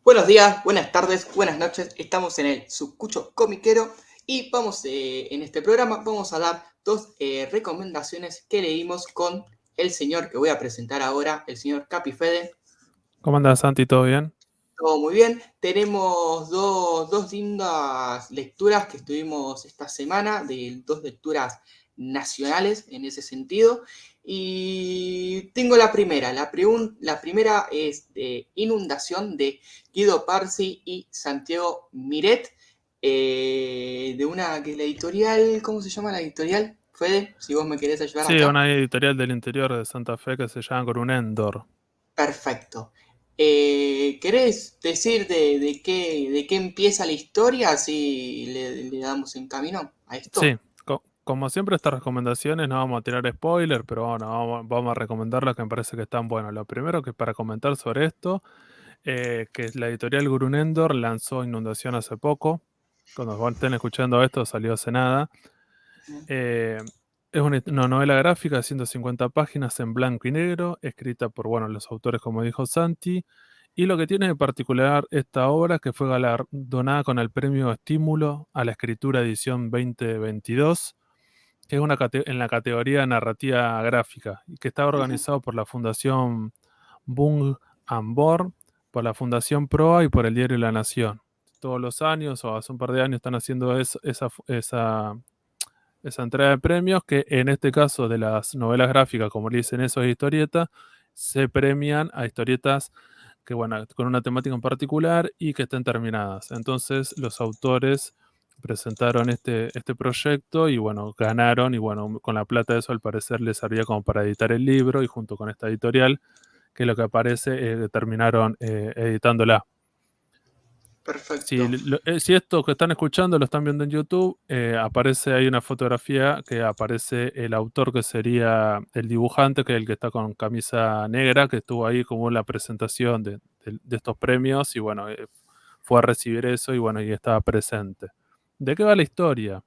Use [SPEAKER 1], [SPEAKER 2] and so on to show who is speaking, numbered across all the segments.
[SPEAKER 1] Buenos días, buenas tardes, buenas noches. Estamos en el Subcucho Comiquero y en este programa vamos a dar dos recomendaciones que leímos con el señor que voy a presentar ahora, el señor Capi Fede.
[SPEAKER 2] ¿Cómo andás, Santi? ¿Todo bien?
[SPEAKER 1] Todo muy bien. Tenemos dos lindas lecturas que estuvimos esta semana, de dos lecturas nacionales en ese sentido. Y tengo la primera. La primera es de Inundación de Guido Parsi y Santiago Miret, de una que es la editorial, ¿cómo se llama la editorial? Fede, si vos me querés ayudar
[SPEAKER 2] Sí,
[SPEAKER 1] acá.
[SPEAKER 2] una editorial del interior de Santa Fe que se llama Grunendor.
[SPEAKER 1] Perfecto. ¿Querés decir de qué empieza la historia? Así le damos en camino a
[SPEAKER 2] Sí,
[SPEAKER 1] esto.
[SPEAKER 2] como siempre estas recomendaciones no vamos a tirar spoiler, pero bueno, vamos a recomendar las que me parece que están buenas. Lo primero que para comentar sobre esto, que la editorial Grunendor lanzó Inundación hace poco. Cuando estén escuchando esto salió hace nada. Eh, es una novela gráfica de 150 páginas en blanco y negro, escrita por, bueno, los autores como dijo Santi. Y lo que tiene de particular esta obra es que fue galardonada con el premio Estímulo a la Escritura edición 2022, que es en la categoría narrativa gráfica, y que está
[SPEAKER 1] Ujú.
[SPEAKER 2] organizado por la Fundación Bung and Born, por la Fundación Proa y por el diario La Nación. Todos los años, o hace un par de años, están haciendo esa entrega de premios, que en este caso de las novelas gráficas, como le dicen eso, es historieta, se premian a historietas que, bueno, con una temática en particular y que estén terminadas. Entonces los autores presentaron este proyecto y, bueno, ganaron, y bueno, con la plata de eso al parecer les servía como para editar el libro, y junto con esta editorial, que es lo que aparece, terminaron editándola.
[SPEAKER 1] Perfecto.
[SPEAKER 2] Si esto que están escuchando lo están viendo en YouTube, aparece ahí una fotografía que aparece el autor, que sería el dibujante, que es el que está con camisa negra, que estuvo ahí como en la presentación de estos premios, y bueno, fue a recibir eso, y bueno, y estaba presente. ¿De qué va la historia?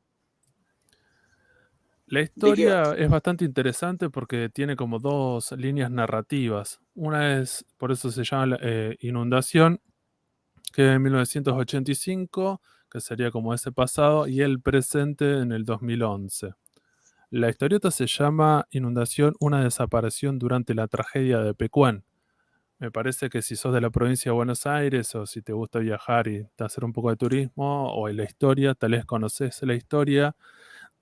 [SPEAKER 2] La
[SPEAKER 1] ¿De qué va?
[SPEAKER 2] historia es bastante interesante porque tiene como dos líneas narrativas. Una es, por eso se llama Inundación, que en 1985, que sería como ese pasado, y el presente en el 2011. La historieta se llama Inundación, una desaparición durante la tragedia de Pecuén. Me parece que si sos de la provincia de Buenos Aires, o si te gusta viajar y hacer un poco de turismo o en la historia, tal vez conoces la historia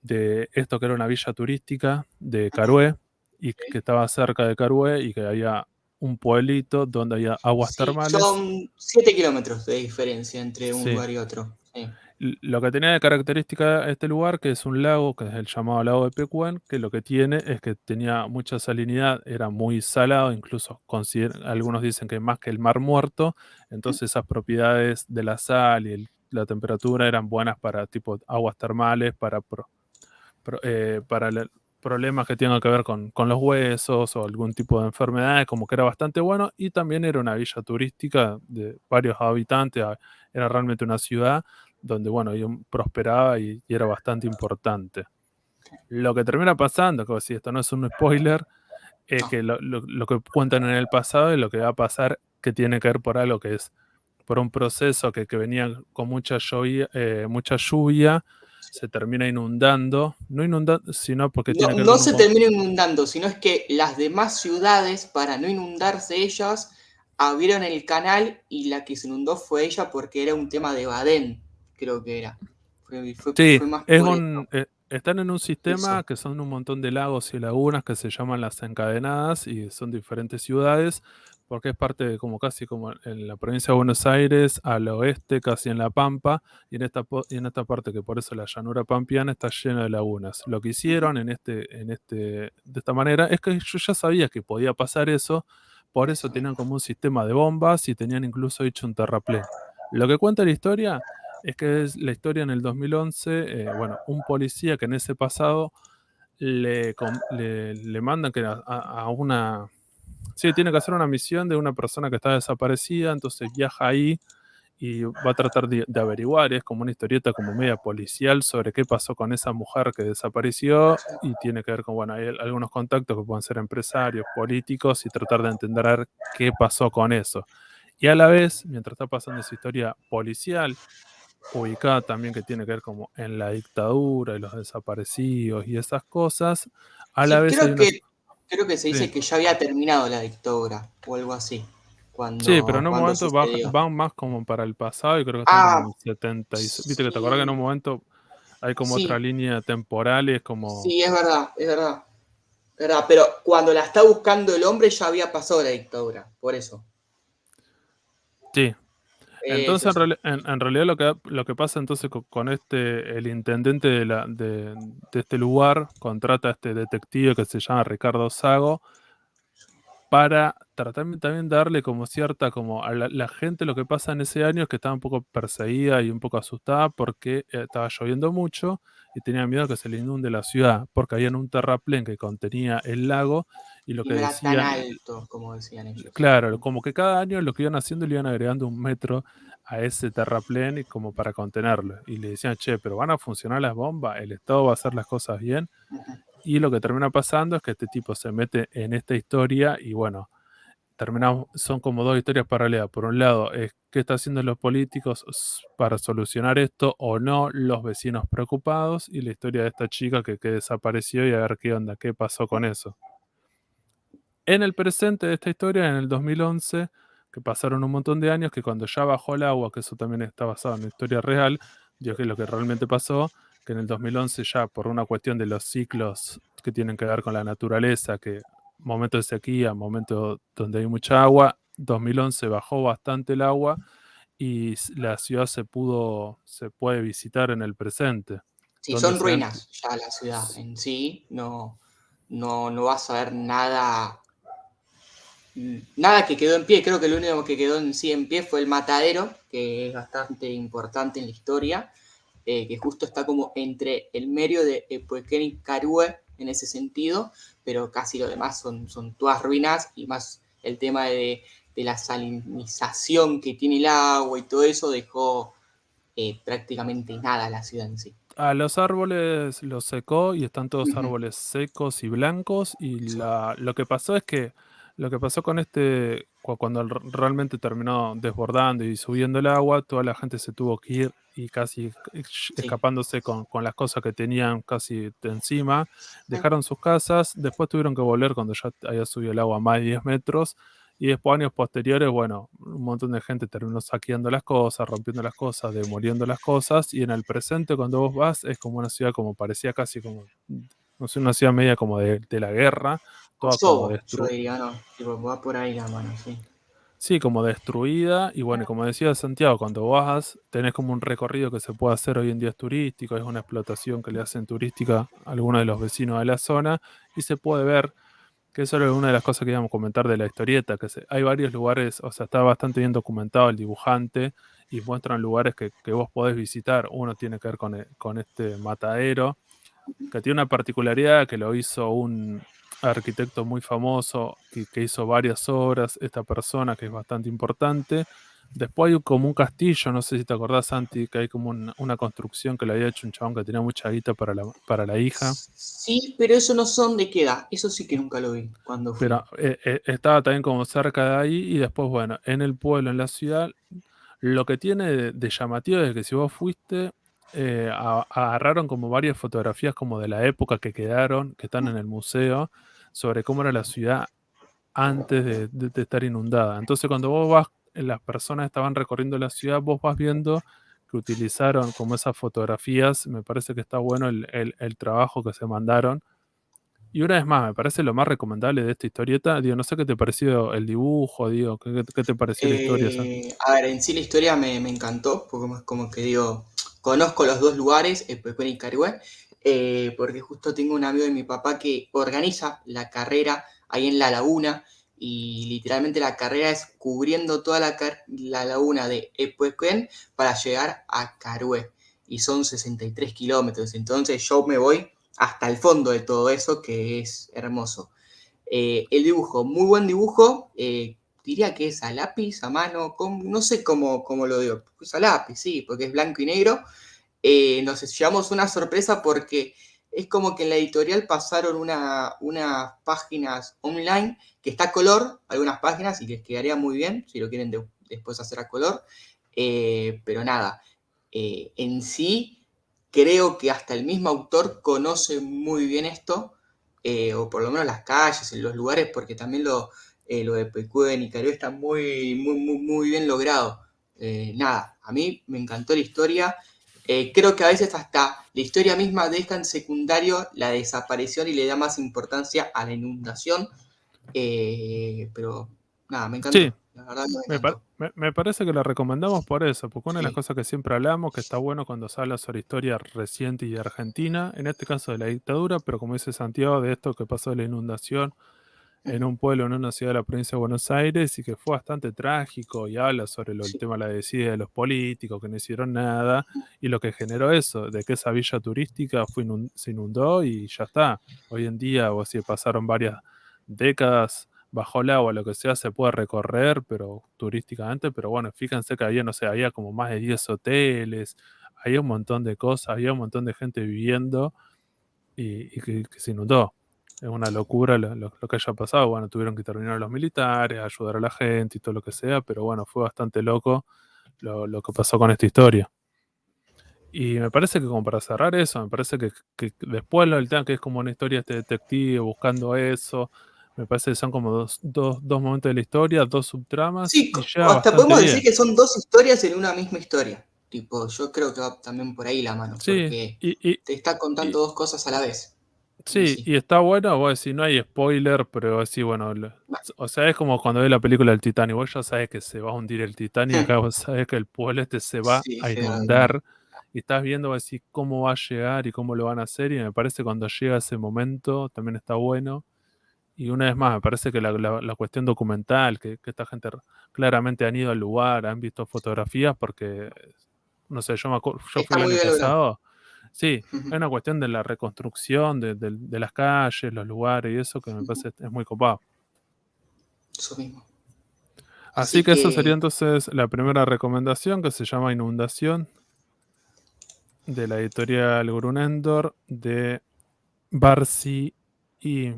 [SPEAKER 2] de esto, que era una villa turística de Carué, y que
[SPEAKER 1] Ok.
[SPEAKER 2] estaba cerca de Carué, y que había un pueblito donde había aguas
[SPEAKER 1] Sí,
[SPEAKER 2] termales.
[SPEAKER 1] son 7 kilómetros de diferencia entre un
[SPEAKER 2] Sí.
[SPEAKER 1] lugar y otro. Sí.
[SPEAKER 2] Lo que tenía de característica este lugar, que es un lago, que es el llamado lago de Pecuén, que lo que tiene es que tenía mucha salinidad, era muy salado, incluso algunos dicen que más que el mar muerto. Entonces esas propiedades de la sal y la temperatura eran buenas para tipo aguas termales, para problemas que tengan que ver con los huesos o algún tipo de enfermedades, como que era bastante bueno. Y también era una villa turística de varios habitantes, era realmente una ciudad donde, bueno, prosperaba, y era bastante importante. Lo que termina pasando, que si esto no es un spoiler, es
[SPEAKER 1] No.
[SPEAKER 2] que lo que cuentan en el pasado y lo que va a pasar, que tiene que ver por algo que es por un proceso que venía con mucha lluvia, se termina inundando, no inundando, sino porque
[SPEAKER 1] No,
[SPEAKER 2] tiene que ver
[SPEAKER 1] no
[SPEAKER 2] con un...
[SPEAKER 1] se termina inundando, sino es que las demás ciudades, para no inundarse ellas, abrieron el canal y la que se inundó fue ella porque era un tema de Badén, creo que era.
[SPEAKER 2] Sí,
[SPEAKER 1] Fue más por
[SPEAKER 2] están en un sistema
[SPEAKER 1] eso.
[SPEAKER 2] que son un montón de lagos y lagunas que se llaman las encadenadas, y son diferentes ciudades, porque es parte de como casi como en la provincia de Buenos Aires, al oeste, casi en La Pampa, y en esta parte, que por eso la llanura pampeana está llena de lagunas. Lo que
[SPEAKER 1] Ujú.
[SPEAKER 2] hicieron de esta manera es que yo ya sabía que podía pasar eso, por eso
[SPEAKER 1] Eso
[SPEAKER 2] tenían
[SPEAKER 1] mismo.
[SPEAKER 2] como un sistema de bombas, y tenían incluso hecho un terraplén. Lo que cuenta la historia es que es la historia en el 2011. Bueno, un policía que en ese pasado le mandan que a una... Sí, tiene que hacer una misión de una persona que está desaparecida, entonces viaja ahí y va a tratar de averiguar. Es como una historieta como media policial sobre qué pasó con esa mujer que desapareció, y tiene que ver con, bueno, hay algunos contactos que pueden ser empresarios, políticos, y tratar de entender a ver qué pasó con eso. Y a la vez, mientras está pasando esa historia policial, ubicada también que tiene que ver como en la dictadura y los desaparecidos y esas cosas, a la
[SPEAKER 1] Sí,
[SPEAKER 2] vez hay una...
[SPEAKER 1] creo que se
[SPEAKER 2] Sí,
[SPEAKER 1] dice que ya había terminado la dictadura o algo así,
[SPEAKER 2] sí, pero en un
[SPEAKER 1] cuando
[SPEAKER 2] momento
[SPEAKER 1] sucedió.
[SPEAKER 2] van más como para el pasado y creo que están como en
[SPEAKER 1] Ah,
[SPEAKER 2] el 76. Viste que te acordás que en un
[SPEAKER 1] sí,
[SPEAKER 2] momento hay como otra
[SPEAKER 1] sí,
[SPEAKER 2] línea temporal y es como...
[SPEAKER 1] sí, es verdad, es verdad. ¿Verdad? Pero cuando la está buscando el hombre ya había pasado la dictadura, por eso.
[SPEAKER 2] Sí,
[SPEAKER 1] Eso,
[SPEAKER 2] entonces
[SPEAKER 1] eso.
[SPEAKER 2] en realidad lo que pasa entonces con este, el intendente de este lugar, contrata a este detective que se llama Ricardo Sago para tratar también de darle como cierta, como a la gente lo que pasa en ese año es que estaba un poco perseguida y un poco asustada porque estaba lloviendo mucho y tenía miedo que se le inunde la ciudad, porque había un terraplén que contenía el lago y lo
[SPEAKER 1] Y
[SPEAKER 2] que
[SPEAKER 1] no era tan
[SPEAKER 2] decían,
[SPEAKER 1] alto como decían ellos.
[SPEAKER 2] claro, como que cada año lo que iban haciendo le iban agregando un metro a ese terraplén y como para contenerlo. Y le decían, che, pero van a funcionar las bombas, el Estado va a hacer las cosas bien.
[SPEAKER 1] Ujú.
[SPEAKER 2] Y lo que termina pasando es que este tipo se mete en esta historia y bueno, terminamos, son como dos historias paralelas. Por un lado, es qué están haciendo los políticos para solucionar esto o no, los vecinos preocupados y la historia de esta chica que desapareció y a ver qué onda, qué pasó con eso. En el presente de esta historia, en el 2011, que pasaron un montón de años, que cuando ya bajó el agua, que eso también está basado en una historia real, digo que es lo que realmente pasó, que en el 2011 ya por una cuestión de los ciclos que tienen que ver con la naturaleza, que momento de sequía, momento donde hay mucha agua, 2011 bajó bastante el agua y la ciudad se puede visitar en el presente,
[SPEAKER 1] Sí,
[SPEAKER 2] donde
[SPEAKER 1] son
[SPEAKER 2] se ven...
[SPEAKER 1] ruinas ya la ciudad en sí, no vas a ver nada que quedó en pie. Creo que lo único que quedó en sí en pie fue el matadero, que es bastante importante en la historia, que justo está como entre el medio de Epuequén y Carúe en ese sentido, pero casi lo demás son todas ruinas y más el tema de la salinización que tiene el agua y todo eso dejó prácticamente nada a la ciudad en sí.
[SPEAKER 2] A los árboles los secó y están todos
[SPEAKER 1] Ujú.
[SPEAKER 2] árboles secos y blancos. Y
[SPEAKER 1] Sí,
[SPEAKER 2] lo que pasó es que lo que pasó con este, cuando realmente terminó desbordando y subiendo el agua, toda la gente se tuvo que ir y casi
[SPEAKER 1] sí.
[SPEAKER 2] escapándose con las cosas que tenían casi de encima.
[SPEAKER 1] Sí.
[SPEAKER 2] Dejaron sus casas, después tuvieron que volver cuando ya había subido el agua a más de 10 metros. Y después, años posteriores, bueno, un montón de gente terminó saqueando las cosas, rompiendo las cosas, demoliendo las cosas. Y en el presente, cuando vos vas, es como una ciudad como parecía casi como, no sé, una ciudad media como de la guerra, toda como
[SPEAKER 1] Kosovo, yo
[SPEAKER 2] destruida.
[SPEAKER 1] diría, no. Tipo, va por ahí la mano, sí.
[SPEAKER 2] Sí, como destruida. Y bueno, y como decía Santiago, cuando vas, tenés como un recorrido que se puede hacer hoy en día es turístico, es una explotación que le hacen turística a algunos de los vecinos de la zona, y se puede ver que eso era una de las cosas que íbamos a comentar de la historieta, que hay varios lugares, o sea, está bastante bien documentado el dibujante y muestran lugares que vos podés visitar. Uno tiene que ver con este matadero, que tiene una particularidad que lo hizo un arquitecto muy famoso que hizo varias obras, esta persona que es bastante importante. Después hay como un castillo, no sé si te acordás, Santi, que hay como una construcción que le había hecho un chabón que tenía mucha guita para la hija.
[SPEAKER 1] Sí, pero eso no sé dónde queda. Eso sí que nunca lo vi cuando fui.
[SPEAKER 2] Pero estaba también como cerca de ahí y después, bueno, en el pueblo, en la ciudad, lo que tiene de llamativo es que si vos fuiste, agarraron como varias fotografías como de la época que quedaron, que están en el museo, sobre cómo era la ciudad antes de estar inundada. Entonces cuando vos vas, las personas estaban recorriendo la ciudad, vos vas viendo que utilizaron como esas fotografías, me parece que está bueno el trabajo que se mandaron y una vez más, me parece lo más recomendable de esta historieta. Digo, no sé qué te pareció el dibujo, digo, qué te pareció la historia, Santi.
[SPEAKER 1] A ver, en sí la historia me encantó, porque es como que digo, conozco los dos lugares, Pecuén y Carihue, porque justo tengo un amigo de mi papá que organiza la carrera ahí en la laguna, y literalmente la carrera es cubriendo toda la laguna de Epuequén para llegar a Carué, y son 63 kilómetros, entonces yo me voy hasta el fondo de todo eso, que es hermoso. El dibujo, muy buen dibujo, diría que es a lápiz, a mano, no sé cómo lo digo, pues a lápiz, sí, porque es blanco y negro. Nos llevamos una sorpresa porque es como que en la editorial pasaron unas páginas online que está a color, algunas páginas, y les quedaría muy bien si lo quieren después hacer a color. Pero nada, en sí creo que hasta el mismo autor conoce muy bien esto, o por lo menos las calles, los lugares, porque también lo de PQ de Nicaragua está muy bien logrado. Nada, a mí me encantó la historia. Creo que a veces hasta la historia misma deja en secundario la desaparición y le da más importancia a la inundación. Pero nada, me
[SPEAKER 2] Sí,
[SPEAKER 1] encantó. La verdad que me encantó.
[SPEAKER 2] me parece que la recomendamos por eso, porque una de las
[SPEAKER 1] Sí,
[SPEAKER 2] cosas que siempre hablamos, que está bueno cuando se habla sobre historia reciente y de Argentina, en este caso de la dictadura, pero como dice Santiago, de esto que pasó de la inundación en un pueblo, en una ciudad de la provincia de Buenos Aires, y que fue bastante trágico, y habla sobre el
[SPEAKER 1] sí,
[SPEAKER 2] tema de la desidia de los políticos, que no hicieron nada, y lo que generó eso, de que esa villa turística se inundó y ya está. Hoy en día, o si pasaron varias décadas bajo el agua, lo que sea, se puede recorrer, pero turísticamente, pero bueno, fíjense que había, no sé, había como más de 10 hoteles, había un montón de cosas, había un montón de gente viviendo y que se inundó. Es una locura lo que haya pasado. Bueno, tuvieron que intervenir los militares, ayudar a la gente y todo lo que sea, pero bueno, fue bastante loco lo que pasó con esta historia. Y me parece que como para cerrar eso, me parece que después lo del tema, que es como una historia de este detective buscando eso, me parece que son como dos momentos de la historia, dos subtramas,
[SPEAKER 1] sí,
[SPEAKER 2] y
[SPEAKER 1] o
[SPEAKER 2] ya
[SPEAKER 1] hasta
[SPEAKER 2] bastante
[SPEAKER 1] podemos decir
[SPEAKER 2] bien.
[SPEAKER 1] que son dos historias en una misma historia. Tipo, yo creo que va también por ahí la mano,
[SPEAKER 2] Sí,
[SPEAKER 1] porque
[SPEAKER 2] y,
[SPEAKER 1] te está
[SPEAKER 2] y,
[SPEAKER 1] contando dos cosas a la vez. En
[SPEAKER 2] Sí,
[SPEAKER 1] sí.
[SPEAKER 2] y está bueno, vos decís, no hay spoiler, pero así, bueno, o sea, es como cuando ves la película del Titanic, vos ya sabes que se va a hundir el Titanic, acá vos sabes que el pueblo este se va
[SPEAKER 1] Sí,
[SPEAKER 2] a
[SPEAKER 1] generalmente.
[SPEAKER 2] inundar, y estás viendo, vos decís, cómo va a llegar y cómo lo van a hacer, y me parece cuando llega ese momento también está bueno, y una vez más, me parece que la cuestión documental, que esta gente claramente han ido al lugar, han visto fotografías, porque, no sé, yo fui
[SPEAKER 1] Está
[SPEAKER 2] el
[SPEAKER 1] muy
[SPEAKER 2] año
[SPEAKER 1] bien logrado.
[SPEAKER 2] pasado. Sí, hay una cuestión de la reconstrucción de las calles, los lugares y eso que me parece es muy copado.
[SPEAKER 1] Eso mismo.
[SPEAKER 2] Así
[SPEAKER 1] Así
[SPEAKER 2] que eso sería
[SPEAKER 1] que,
[SPEAKER 2] entonces la primera recomendación que se llama Inundación de la editorial Grunendor de Barcy y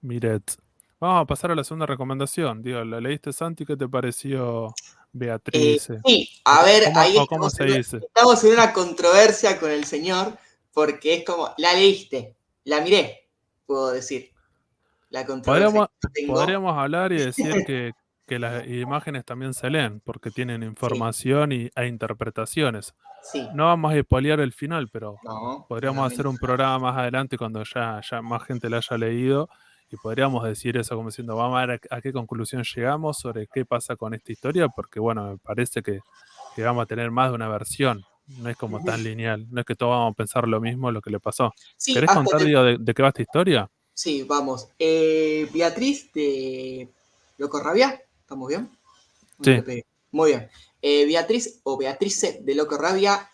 [SPEAKER 2] Miret. Vamos a pasar a la segunda recomendación. Digo, ¿la leíste, Santi? ¿Qué te pareció Beatriz?
[SPEAKER 1] sí, a ver, ahí
[SPEAKER 2] O cómo se dice?
[SPEAKER 1] estamos en una controversia con el señor, porque es como, la leíste, la miré, puedo decir, la controversia
[SPEAKER 2] Podríamos,
[SPEAKER 1] que tengo.
[SPEAKER 2] podríamos hablar y decir que las imágenes también se leen, porque tienen
[SPEAKER 1] Sí,
[SPEAKER 2] información e interpretaciones.
[SPEAKER 1] sí,
[SPEAKER 2] No vamos a spoilear el final, pero
[SPEAKER 1] no,
[SPEAKER 2] podríamos hacer
[SPEAKER 1] obviamente.
[SPEAKER 2] un programa más adelante cuando ya más gente lo haya leído y podríamos decir eso como diciendo, vamos a ver a qué conclusión llegamos sobre qué pasa con esta historia, porque bueno, me parece que vamos a tener más de una versión. No es como tan lineal, no es que todos vamos a pensar lo mismo lo que le pasó.
[SPEAKER 1] Sí,
[SPEAKER 2] ¿Querés
[SPEAKER 1] hasta
[SPEAKER 2] contar,
[SPEAKER 1] te...
[SPEAKER 2] digo, de qué va esta historia?
[SPEAKER 1] Sí, vamos. Beatriz de Loco Rabia, ¿estamos bien? No
[SPEAKER 2] Sí.
[SPEAKER 1] le pegué. Muy bien. Beatriz o Beatrice de Loco Rabia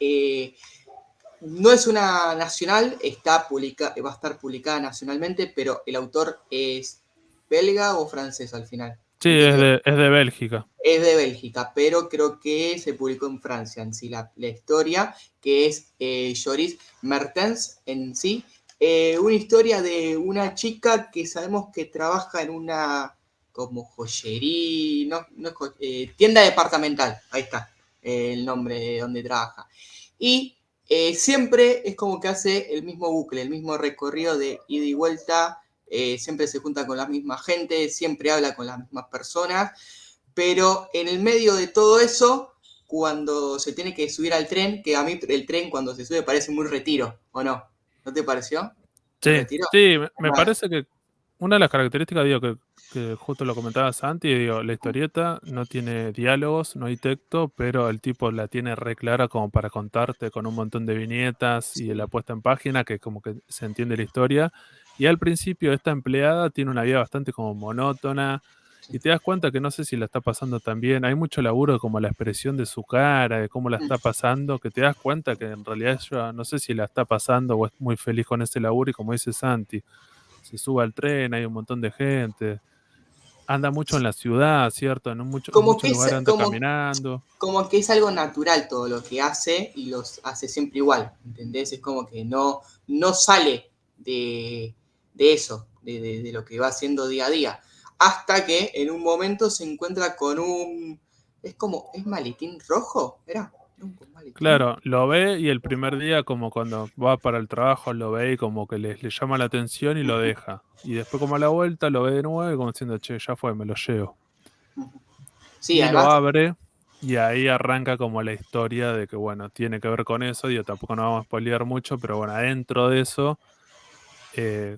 [SPEAKER 1] no es una nacional, va a estar publicada nacionalmente, pero el autor es belga o francés al final.
[SPEAKER 2] Sí,
[SPEAKER 1] No tengo idea.
[SPEAKER 2] es de Bélgica.
[SPEAKER 1] Es de Bélgica, pero creo que se publicó en Francia en sí la historia, que es Joris Mertens en sí. Una historia de una chica que sabemos que trabaja en una como joyería, tienda departamental, ahí está el nombre de donde trabaja. Y siempre es como que hace el mismo bucle, el mismo recorrido de ida y vuelta, siempre se junta con la misma gente, siempre habla con las mismas personas, pero en el medio de todo eso, cuando se tiene que subir al tren, que a mí el tren cuando se sube parece muy Retiro, ¿o no? ¿No te pareció? ¿Un
[SPEAKER 2] Sí,
[SPEAKER 1] Retiro?
[SPEAKER 2] sí, me
[SPEAKER 1] Bueno,
[SPEAKER 2] parece que una de las características, digo, que justo lo comentaba Santi, digo, la historieta no tiene diálogos, no hay texto, pero el tipo la tiene re clara como para contarte con un montón de viñetas y la
[SPEAKER 1] sí.
[SPEAKER 2] puesta en página, que como que se entiende la historia. Y al principio esta empleada tiene una vida bastante como monótona, y te das cuenta que no sé si la está pasando tan bien. Hay mucho laburo como la expresión de su cara, de cómo la está pasando, que te das cuenta que en realidad ella no sé si la está pasando o es muy feliz con ese laburo y como dice Santi, se sube al tren, hay un montón de gente, anda mucho en la ciudad, ¿cierto? En
[SPEAKER 1] Como
[SPEAKER 2] muchos
[SPEAKER 1] que es,
[SPEAKER 2] lugares anda caminando.
[SPEAKER 1] como que es algo natural todo lo que hace y los hace siempre igual, ¿entendés? Es como que no sale de eso, de lo que va haciendo día a día, hasta que en un momento se encuentra con Es como, ¿es maletín rojo? Era un maletín.
[SPEAKER 2] Claro, lo ve y el primer día como cuando va para el trabajo lo ve y como que le llama la atención y lo
[SPEAKER 1] Ujú,
[SPEAKER 2] deja. Y después como a la vuelta lo ve de nuevo y como diciendo, che, ya fue, me lo llevo.
[SPEAKER 1] ujú. Sí,
[SPEAKER 2] Y lo
[SPEAKER 1] además,
[SPEAKER 2] abre y ahí arranca como la historia de que, bueno, tiene que ver con eso. Yo tampoco nos vamos a spoilear mucho, pero bueno, adentro de eso, que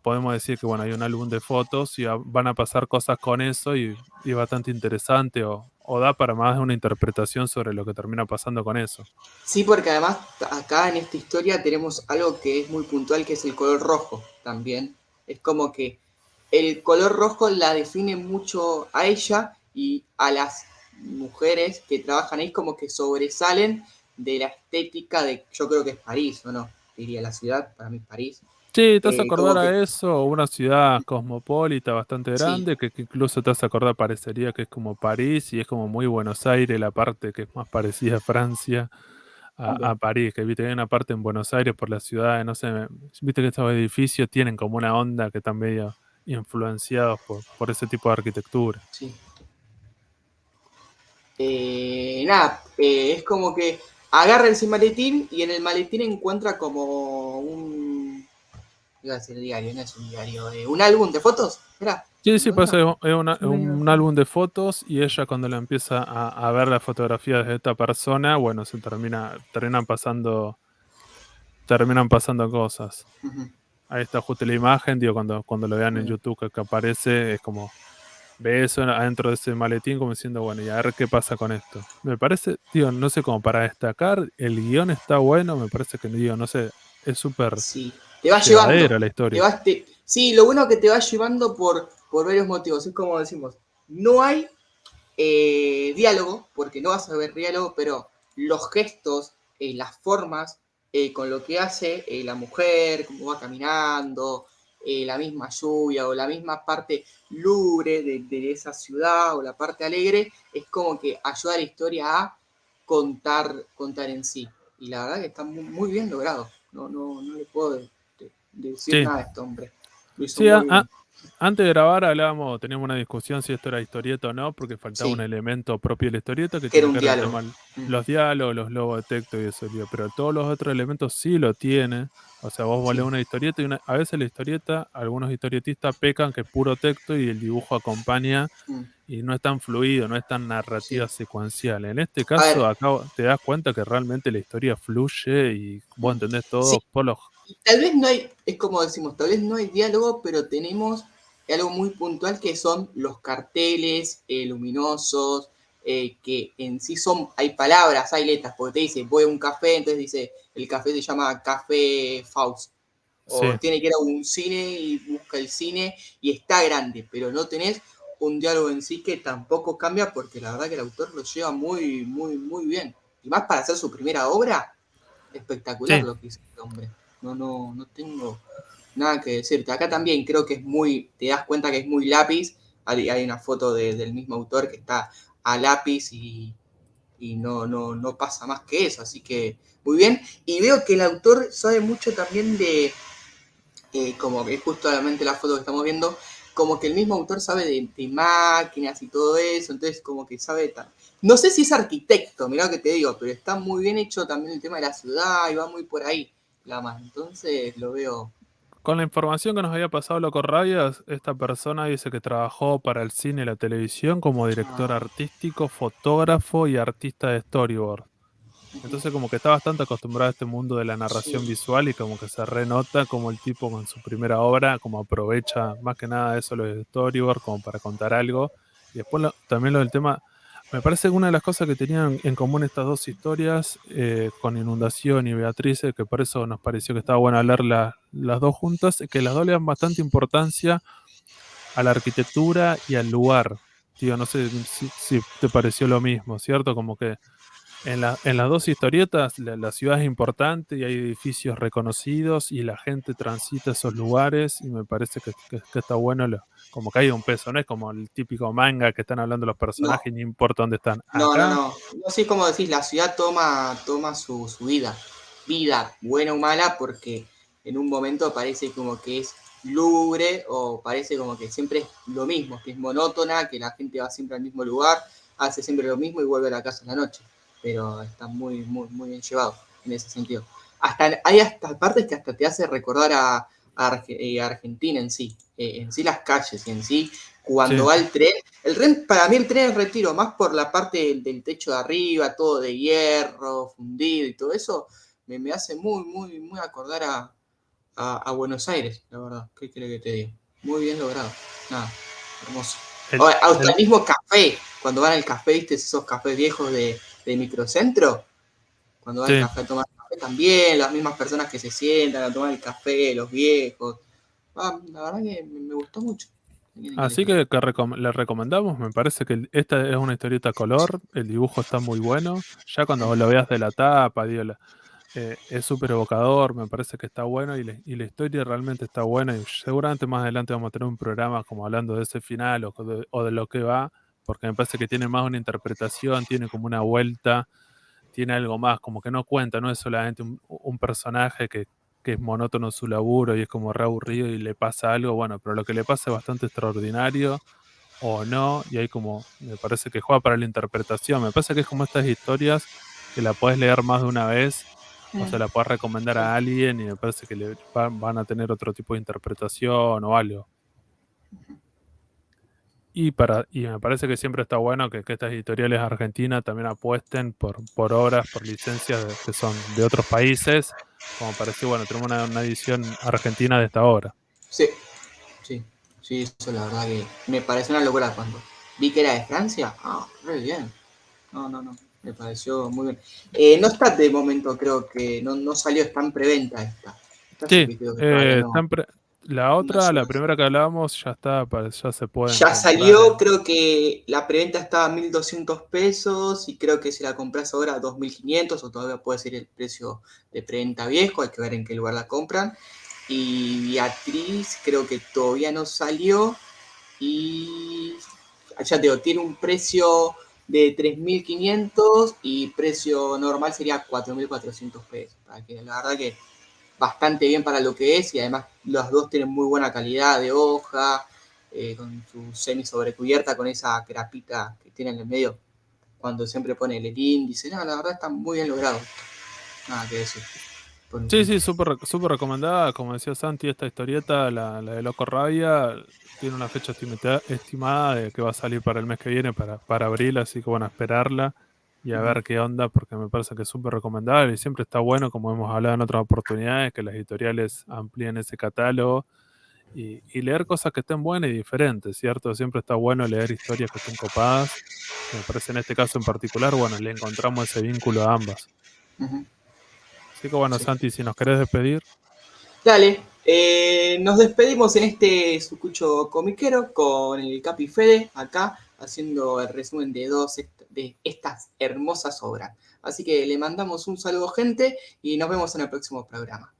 [SPEAKER 2] podemos decir que, bueno, hay un álbum de fotos y van a pasar cosas con eso y bastante interesante o da para más de una interpretación sobre lo que termina pasando con eso.
[SPEAKER 1] sí, porque además acá en esta historia tenemos algo que es muy puntual, que es el color rojo también. Es como que el color rojo la define mucho a ella y a las mujeres que trabajan ahí como que sobresalen de la estética de, yo creo que es París, ¿o no? Diría la ciudad, para mí es París.
[SPEAKER 2] Sí, te hace acordar
[SPEAKER 1] Como que,
[SPEAKER 2] a eso, una ciudad cosmopolita bastante
[SPEAKER 1] sí,
[SPEAKER 2] grande, que incluso te hace acordar, parecería que es como París y es como muy Buenos Aires, la parte que es más parecida a Francia, a
[SPEAKER 1] también.
[SPEAKER 2] París, que viste que hay una parte en Buenos Aires por la ciudad, no sé, viste que estos edificios tienen como una onda que están medio influenciados por ese tipo de arquitectura.
[SPEAKER 1] Sí. Nada, es como que agarra ese maletín y en el maletín encuentra como un, iba a decir diario, no es un diario, un álbum de fotos, ¿era?
[SPEAKER 2] Sí, sí, pues
[SPEAKER 1] ¿Encuentra?
[SPEAKER 2] es un álbum de fotos y ella cuando la empieza a ver las fotografías de esta persona, bueno, terminan pasando cosas.
[SPEAKER 1] Ujú.
[SPEAKER 2] Ahí está justo la imagen, digo, cuando lo vean en
[SPEAKER 1] Bueno,
[SPEAKER 2] YouTube que aparece, es como, ve eso adentro de ese maletín como diciendo, bueno, y a ver qué pasa con esto. Me parece, tío, no sé, como para destacar, el guión está bueno, me parece que, digo, no sé, es súper
[SPEAKER 1] sí, te va llevando,
[SPEAKER 2] llevadera la historia.
[SPEAKER 1] sí, lo bueno que te va llevando por varios motivos, es como decimos, no hay diálogo, porque no vas a ver diálogo, pero los gestos, las formas, con lo que hace la mujer, cómo va caminando, la misma lluvia o la misma parte lúgubre de esa ciudad o la parte alegre, es como que ayuda a la historia a contar en sí. Y la verdad que está muy bien logrado. No le puedo decir
[SPEAKER 2] Sí,
[SPEAKER 1] nada a este hombre. Lo hizo
[SPEAKER 2] sí,
[SPEAKER 1] muy bien.
[SPEAKER 2] antes de grabar teníamos una discusión si esto era historieta o no, porque faltaba un
[SPEAKER 1] Sí,
[SPEAKER 2] elemento propio de la historieta que
[SPEAKER 1] que era
[SPEAKER 2] tiene
[SPEAKER 1] un
[SPEAKER 2] que ver el
[SPEAKER 1] diálogo.
[SPEAKER 2] tema,
[SPEAKER 1] Mm,
[SPEAKER 2] los diálogos, los logos de texto y eso, lío, pero todos los otros elementos sí lo tiene. O sea, vos lees
[SPEAKER 1] sí.
[SPEAKER 2] una historieta y a veces la historieta, algunos historietistas pecan que es puro texto y el dibujo acompaña
[SPEAKER 1] Mm,
[SPEAKER 2] y no es tan fluido, no es tan narrativa
[SPEAKER 1] sí.
[SPEAKER 2] secuencial. En este
[SPEAKER 1] A
[SPEAKER 2] caso,
[SPEAKER 1] ver,
[SPEAKER 2] acá te das cuenta que realmente la historia fluye y vos
[SPEAKER 1] mm,
[SPEAKER 2] entendés
[SPEAKER 1] sí,
[SPEAKER 2] todo por los...
[SPEAKER 1] tal vez no hay, es como decimos, tal vez no hay diálogo, pero tenemos algo muy puntual que son los carteles luminosos, que en sí son, hay palabras, hay letras, porque te dice, voy a un café, entonces dice, el café se llama Café Faust, o
[SPEAKER 2] Sí,
[SPEAKER 1] tiene que ir a un cine y busca el cine y está grande, pero no tenés un diálogo en sí que tampoco cambia porque la verdad que el autor lo lleva muy bien. Y más para hacer su primera obra, espectacular
[SPEAKER 2] sí,
[SPEAKER 1] lo que hizo este hombre. No tengo nada que decirte. Acá también creo que es muy, te das cuenta que es muy lápiz. Hay una foto del mismo autor que está a lápiz y no pasa más que eso. Así que muy bien. Y veo que el autor sabe mucho también de, como que es justamente la foto que estamos viendo, como que el mismo autor sabe de máquinas y todo eso, entonces como que sabe, no sé si es arquitecto, mirá lo que te digo, pero está muy bien hecho también el tema de la ciudad y va muy por ahí la más, entonces lo veo.
[SPEAKER 2] con la información que nos había pasado Loco Rabias, esta persona dice que trabajó para el cine y la televisión como director
[SPEAKER 1] Ah,
[SPEAKER 2] artístico, fotógrafo y artista de storyboard.
[SPEAKER 1] ujú,
[SPEAKER 2] Entonces como que está bastante acostumbrado a este mundo de la narración
[SPEAKER 1] sí.
[SPEAKER 2] visual y como que se renota como el tipo con su primera obra, como aprovecha más que nada eso, lo de storyboard, como para contar algo. Y después también lo del tema, me parece que una de las cosas que tenían en común estas dos historias, con Inundación y Beatriz, que por eso nos pareció que estaba bueno leer las dos juntas, es que las dos le dan bastante importancia a la arquitectura y al lugar. Tío, no sé si te pareció lo mismo, ¿cierto? Como que en las dos historietas la ciudad es importante y hay edificios reconocidos y la gente transita esos lugares y me parece que está bueno, como que hay un peso, no es como el típico manga que están hablando los
[SPEAKER 1] No,
[SPEAKER 2] personajes y no importa dónde están.
[SPEAKER 1] no, no,
[SPEAKER 2] Acá,
[SPEAKER 1] no. No sé cómo decís, la ciudad toma su vida. Vida, buena o mala, porque en un momento parece como que es lúgubre o parece como que siempre es lo mismo, que es monótona, que la gente va siempre al mismo lugar. hace siempre lo mismo y vuelve a la casa en la noche. Pero está muy, muy, muy bien llevado en ese sentido. Hay hasta partes que hasta te hace recordar a Argentina en sí las calles y en sí cuando
[SPEAKER 2] Sí.
[SPEAKER 1] va el tren, para mí el tren es retiro, más por la parte del techo de arriba, todo de hierro, fundido y todo eso, me hace muy, muy, muy acordar a Buenos Aires, la verdad. ¿Qué crees que te diga? Muy bien logrado. Nada, hermoso.
[SPEAKER 2] El,
[SPEAKER 1] Hasta
[SPEAKER 2] el-
[SPEAKER 1] el mismo café, cuando van al café, ¿viste? Esos cafés viejos de microcentro, cuando va al
[SPEAKER 2] sí.
[SPEAKER 1] café a tomar café también, las mismas personas que se sientan a tomar el café, los viejos. La verdad que me gustó mucho.
[SPEAKER 2] Así que le recomendamos, me parece que esta es una historieta color, el dibujo está muy bueno, ya cuando vos lo veas de la tapa, digo, es súper evocador, me parece que está bueno y la historia realmente está buena y seguramente más adelante vamos a tener un programa como hablando de ese final o de lo que va, porque me parece que tiene más una interpretación, tiene como una vuelta, tiene algo más, como que no cuenta, no es solamente un personaje que es monótono su laburo y es como re aburrido y le pasa algo, bueno, pero lo que le pasa es bastante extraordinario o no, y hay como, me parece que juega para la interpretación, me parece que es como estas historias que la puedes leer más de una vez o se la puedes recomendar a alguien y me parece que van a tener otro tipo de interpretación o algo. Y me parece que siempre está bueno que estas editoriales argentinas también apuesten por obras, por licencias que son de otros países, como para decir, bueno, tenemos una edición argentina de esta obra.
[SPEAKER 1] Sí, sí, sí, eso la verdad que me pareció una locura cuando vi que era de Francia. Re bien. No, no, no, me pareció muy bien. No está de momento, creo que no salió, está en preventa esta. Esta sí
[SPEAKER 2] Sí,
[SPEAKER 1] que creo que todavía
[SPEAKER 2] la
[SPEAKER 1] no
[SPEAKER 2] otra, la
[SPEAKER 1] llegó.
[SPEAKER 2] primera que hablábamos, ya está, ya se pueden
[SPEAKER 1] Ya
[SPEAKER 2] comprar
[SPEAKER 1] salió,
[SPEAKER 2] en...
[SPEAKER 1] creo que la preventa estaba a 1.200 pesos y creo que si la compras ahora a 2.500 o todavía puede ser el precio de preventa viejo, hay que ver en qué lugar la compran. Y Beatriz creo que todavía no salió y ya te digo, tiene un precio de 3.500 y precio normal sería 4.400 pesos. Para que la verdad que bastante bien para lo que es y además los dos tienen muy buena calidad de hoja, con su semi sobrecubierta, con esa grapita que tiene en el medio cuando siempre pone el índice. No, la verdad está muy bien logrado. Nada que decir. Por mi
[SPEAKER 2] Sí,
[SPEAKER 1] punto.
[SPEAKER 2] sí, súper recomendada. Como decía Santi, esta historieta, la de Loco Rabia, tiene una fecha estimada de que va a salir para el mes que viene, para abril, así que bueno, a esperarla y a
[SPEAKER 1] Uh-huh.
[SPEAKER 2] ver qué onda, porque me parece que es súper recomendable y siempre está bueno, como hemos hablado en otras oportunidades, que las editoriales amplíen ese catálogo y leer cosas que estén buenas y diferentes, ¿cierto? Siempre está bueno leer historias que estén copadas. Y me parece en este caso en particular, bueno, le encontramos ese vínculo a ambas.
[SPEAKER 1] Uh-huh.
[SPEAKER 2] Así que bueno,
[SPEAKER 1] Sí.
[SPEAKER 2] Santi, si nos querés despedir.
[SPEAKER 1] Dale, nos despedimos en este sucucho comiquero con el Capi Fede acá haciendo el resumen de de estas hermosas obras. Así que le mandamos un saludo, gente, y nos vemos en el próximo programa.